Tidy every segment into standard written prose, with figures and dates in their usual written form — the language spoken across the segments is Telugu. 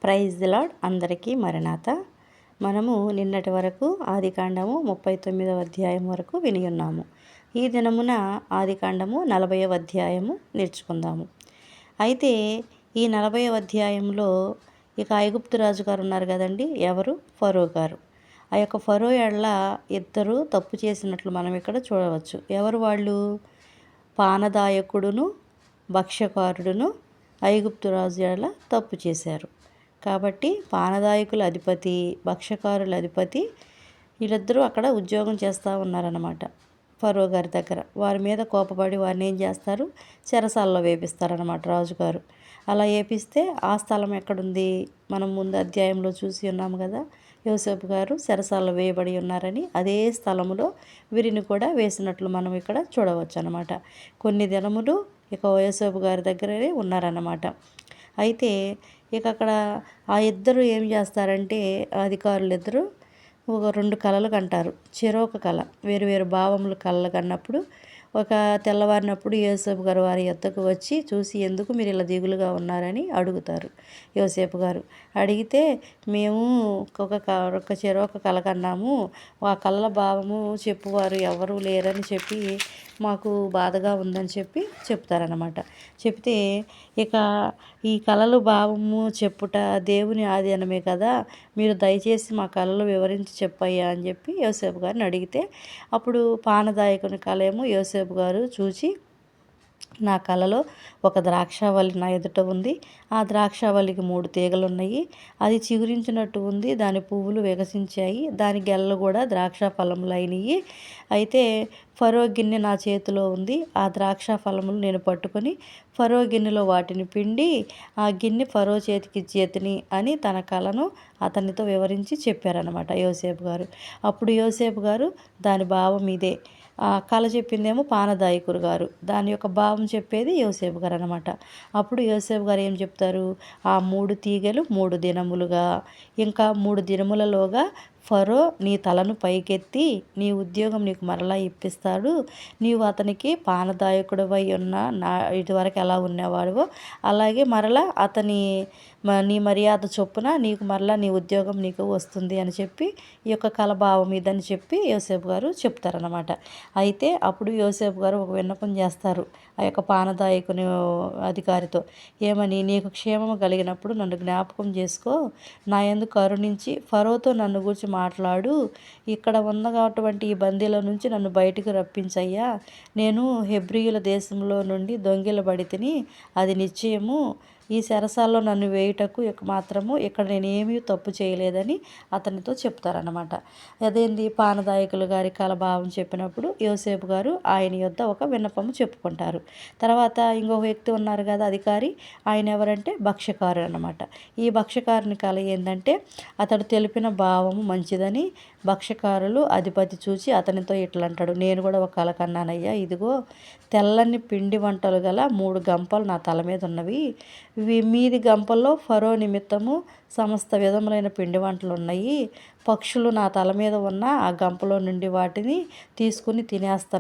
Praise the lord. అందరికీ మరణాత. మనము నిన్నటి వరకు ఆదికాండము 39వ అధ్యాయం వరకు విని ఉన్నాము. ఈ దినమున ఆదికాండము 40వ అధ్యాయము నేర్చుకుందాము. అయితే ఈ 40వ అధ్యాయంలో ఇక ఐగుప్తు రాజు గారు ఉన్నారు కదండి, ఎవరు? ఫరో గారు. ఆ యొక్క ఫరో ఎడల ఇద్దరు తప్పు చేసినట్లు మనం ఇక్కడ చూడవచ్చు. ఎవరు వాళ్ళు? పానదాయకుడును భక్ష్యకారుడును ఐగుప్తు రాజు ఎడల తప్పు చేశారు. కాబట్టి పానదాయకుల అధిపతి, భక్ష్యకారుల అధిపతి వీళ్ళిద్దరూ అక్కడ ఉద్యోగం చేస్తూ ఉన్నారన్నమాట ఫరో గారి దగ్గర. వారి మీద కోపపడి వారిని ఏం చేస్తారు? చెరసాలలో వేపిస్తారన్నమాట రాజుగారు. అలా వేపిస్తే ఆ స్థలం ఎక్కడుంది? మనం ముందు అధ్యాయంలో చూసి ఉన్నాము కదా, యోసేపు గారు చెరసాలలో వేయబడి ఉన్నారని. అదే స్థలంలో వీరిని కూడా వేసినట్లు మనం ఇక్కడ చూడవచ్చు అన్నమాట. కొన్ని దినములు ఇక యోసేపు గారి దగ్గరే ఉన్నారన్నమాట. అయితే ఇక అక్కడ ఆ ఇద్దరు ఏం చేస్తారంటే, అధికారులు ఇద్దరు ఒక 2 కలలు కంటారు. చెరొక కళ, వేరు భావములు కళలు కన్నప్పుడు ఒక తెల్లవారినప్పుడు యోసేపు గారు వారి యొద్దకు వచ్చి చూసి, ఎందుకు మీరు ఇలా దిగులుగా ఉన్నారని అడుగుతారు. యోసేపు గారు అడిగితే, మేము ఒక చెరొక కళ కన్నాము, ఆ కళ్ళ భావము చెప్పువారు ఎవరు లేరని చెప్పి మాకు బాధగా ఉందని చెప్పి చెప్తారనమాట. చెప్తే ఇక ఈ కళలు భావము చెప్పుట దేవుని ఆధీనమే కదా, మీరు దయచేసి మా కళలు వివరించి చెప్పయ్యా అని చెప్పి యోసేపు గారిని అడిగితే, అప్పుడు పానదాయకుని కళ ఏమో యోసేపు గారు చూచి, నా కళలో ఒక ద్రాక్షావల్లి నా ఎదుట ఉంది, ఆ ద్రాక్షావల్లికి 3 తీగలు ఉన్నాయి, అది చిగురించినట్టు ఉంది, దాని పువ్వులు వికసించాయి, దాని గెలలు కూడా ద్రాక్ష ఫలములు అయినాయి. అయితే ఫరో గిన్నె నా చేతిలో ఉంది, ఆ ద్రాక్ష ఫలములు నేను పట్టుకొని ఫరో గిన్నెలో వాటిని పిండి ఆ గిన్నె ఫరో చేతికి చేతిని అని తన కళను అతనితో వివరించి చెప్పారనమాట యోసేపు గారు. అప్పుడు యోసేపు గారు, దాని భావం ఇదే. ఆ కళ చెప్పిందేమో పానదాయకుడు గారు, దాని యొక్క భావం చెప్పేది యోసేపు గారు అనమాట. అప్పుడు యోసేపు గారు ఏం చెప్తారు? ఆ 3 తీగలు 3 దినములుగా, ఇంకా 3 దినములలోగా ఫరో నీ తలను పైకెత్తి నీ ఉద్యోగం నీకు మరలా ఇప్పిస్తాడు. నీవు అతనికి పానదాయకుడివై ఉన్న ఇదివరకు ఎలా ఉన్నవాడివో అలాగే మరలా నీ మర్యాద చొప్పున నీకు మరలా నీ ఉద్యోగం నీకు వస్తుంది అని చెప్పి ఈ యొక్క కలభావం ఇదని చెప్పి యోసేపు గారు చెప్తారనమాట. అయితే అప్పుడు యోసేపు గారు ఒక విన్నపం చేస్తారు ఆ యొక్క పానదాయకుని అధికారితో. ఏమని? నీకు క్షేమము కలిగినప్పుడు నన్ను జ్ఞాపకం చేసుకో, నా యందు కరుణించి ఫరోతో నన్ను గురించి మాట్లాడు, ఇక్కడ ఉన్నటువంటి ఈ బందీల నుంచి నన్ను బయటికి రప్పించయ్యా, నేను హెబ్రీయుల దేశంలో నుండి దొంగిలబడి తిని, అది నిశ్చయము, ఈ చెరసాల్లో నన్ను వేయుటకు మాత్రము ఇక్కడ నేనేమీ తప్పు చేయలేదని అతనితో చెప్తారన్నమాట. అదేంది? పానదాయకులు గారి కలభావం చెప్పినప్పుడు యోసేపు గారు ఆయన యొద్ద ఒక విన్నపము చెప్పుకుంటారు. తర్వాత ఇంకొక వ్యక్తి ఉన్నారు కదా అధికారి, ఆయన ఎవరంటే భక్ష్యకారుడు అన్నమాట. ఈ భక్ష్యకారుని కళ ఏంటంటే, అతడు తెలిపిన భావము మంచిదని భక్ష్యకారులు అధిపతి చూచి అతనితో ఇట్లా అంటాడు, నేను కూడా ఒక కళ కన్నానయ్యా, ఇదిగో తెల్లని పిండి వంటలు గల 3 గంపలు నా తల మీద ఉన్నవి, మీది గంపల్లో ఫరో నిమిత్తము సమస్త విధములైన పిండి వంటలు ఉన్నాయి, పక్షులు నా తల మీద ఉన్న ఆ గంపలో నుండి వాటిని తీసుకుని తినేస్తూ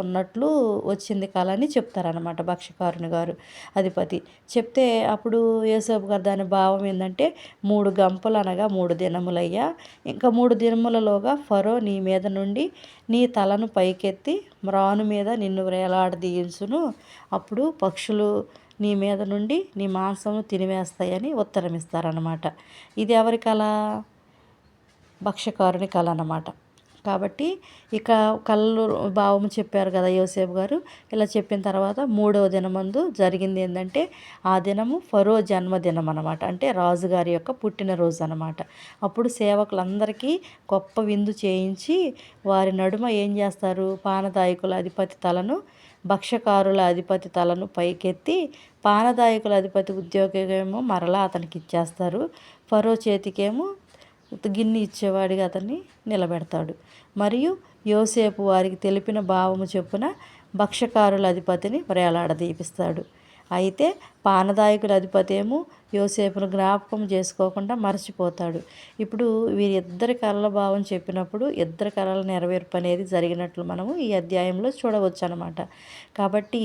ఉన్నట్లు వచ్చింది కళ అని చెప్తారనమాట భక్ష్యకారుని గారు అధిపతి. చెప్తే అప్పుడు యోసేపు గారు దాని భావం ఏంటంటే, 3 గంపలు అనగా 3 దినములయ్యా, ఇంకా 3 దినములలోగా ఫరో నీ మీద నుండి నీ తలను పైకెత్తి మ్రాను మీద నిన్ను వేలాడదీయించును, అప్పుడు పక్షులు నీ మీద నుండి నీ మాంసము తినివేస్తాయని ఉత్తరం ఇస్తారన్నమాట. ఇది ఎవరి కళ? భక్ష్యకారుని కళ అన్నమాట. కాబట్టి ఇక కళ్ళు భావము చెప్పారు కదా యోసేపు గారు. ఇలా చెప్పిన తర్వాత 3వ దినమందు జరిగింది ఏంటంటే, ఆ దినము ఫరో జన్మదినం అనమాట. అంటే రాజుగారి యొక్క పుట్టినరోజు అనమాట. అప్పుడు సేవకులందరికీ గొప్ప విందు చేయించి వారి నడుమ ఏం చేస్తారు? పానదాయకుల అధిపతి తలను, భక్ష్యకారుల అధిపతి తలను పైకెత్తి పానదాయకుల అధిపతి ఉద్యోగమేమో మరలా అతనికి ఇచ్చేస్తారు. ఫరో చేతికేమో గిన్నె ఇచ్చేవాడిగా అతన్ని నిలబెడతాడు. మరియు యోసేపు వారికి తెలిపిన భావము చొప్పున భక్ష్యకారుల అధిపతిని వేలాడదీపిస్తాడు. అయితే పానదాయకుల అధిపతి ఏమో యోసేపును జ్ఞాపకం చేసుకోకుండా మర్చిపోతాడు. ఇప్పుడు వీరిద్దరి కలల భావం చెప్పినప్పుడు ఇద్దరి కలల నెరవేర్పు అనేది జరిగినట్లు మనము ఈ అధ్యాయంలో చూడవచ్చు అనమాట. కాబట్టి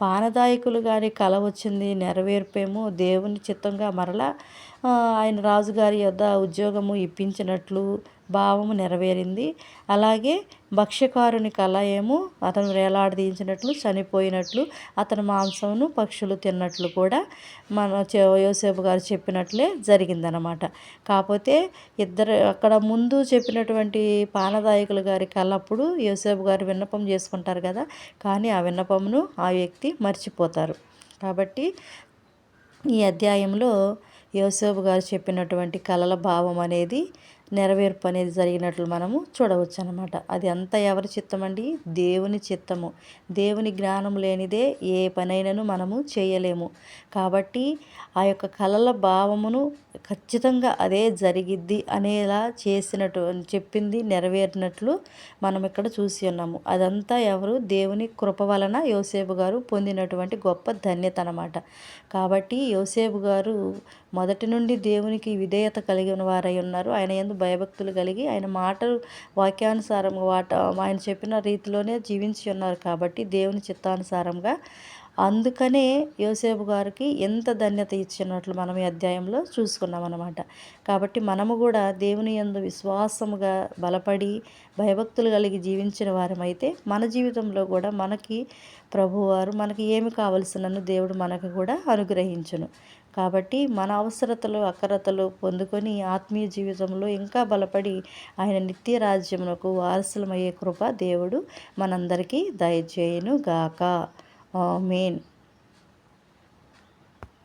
పానదాయకులు గారి కల వచ్చింది, నెరవేర్పేమో దేవుని చిత్తంగా మరలా ఆయన రాజుగారి యొద్ద ఉద్యోగము ఇప్పించినట్లు భావము నెరవేరింది. అలాగే భక్ష్యకారుని కళ ఏమో అతను వేలాడదీయించినట్లు, చనిపోయినట్లు, అతని మాంసమును పక్షులు తిన్నట్లు కూడా మన యోసేపు గారు చెప్పినట్లే జరిగిందనమాట. కాకపోతే ఇద్దరు అక్కడ ముందు చెప్పినటువంటి పానదాయకులు గారి కళప్పుడు యోసేపు గారు విన్నపం చేసుకుంటారు కదా, కానీ ఆ విన్నపమును ఆ వ్యక్తి మర్చిపోతారు. కాబట్టి ఈ అధ్యాయంలో యోసేపు గారు చెప్పినటువంటి కలల భావం అనేది నెరవేర్పు అనేది జరిగినట్లు మనము చూడవచ్చు అనమాట. అది అంతా ఎవరి చిత్తం అండి? దేవుని చిత్తము. దేవుని జ్ఞానం లేనిదే ఏ పనైనను మనము చేయలేము. కాబట్టి ఆ యొక్క కలల భావమును ఖచ్చితంగా అదే జరిగిద్ది అనేలా చేసినట్టు చెప్పింది నెరవేరినట్లు మనం ఇక్కడ చూసి ఉన్నాము. అదంతా ఎవరు? దేవుని కృప వలన యోసేపు గారు పొందినటువంటి గొప్ప ధన్యత అన్నమాట. కాబట్టి యోసేపు గారు మొదటి నుండి దేవునికి విధేయత కలిగిన వారై ఉన్నారు. ఆయన యందు భయభక్తులు కలిగి ఆయన మాటలు వాక్యానుసారం ఆయన చెప్పిన రీతిలోనే జీవించి ఉన్నారు. కాబట్టి దేవుని చిత్తానుసారంగా అందుకనే యోసేపు గారికి ఎంత ధన్యత ఇచ్చినట్లు మనం ఈ అధ్యాయంలో చూసుకున్నాం అన్నమాట. కాబట్టి మనము కూడా దేవుని యందు విశ్వాసముగా బలపడి భయభక్తులు కలిగి జీవించిన వారమైతే మన జీవితంలో కూడా మనకి ప్రభువారు మనకి ఏమి కావలసినను దేవుడు మనకు కూడా అనుగ్రహించును. కాబట్టి మన అవసరతలు అక్కరతలు పొందుకొని ఆత్మీయ జీవితంలో ఇంకా బలపడి ఆయన నిత్య రాజ్యమునకు వారసులమయ్యే కృప దేవుడు మనందరికీ దయచేయును గాక. ఆమేన్.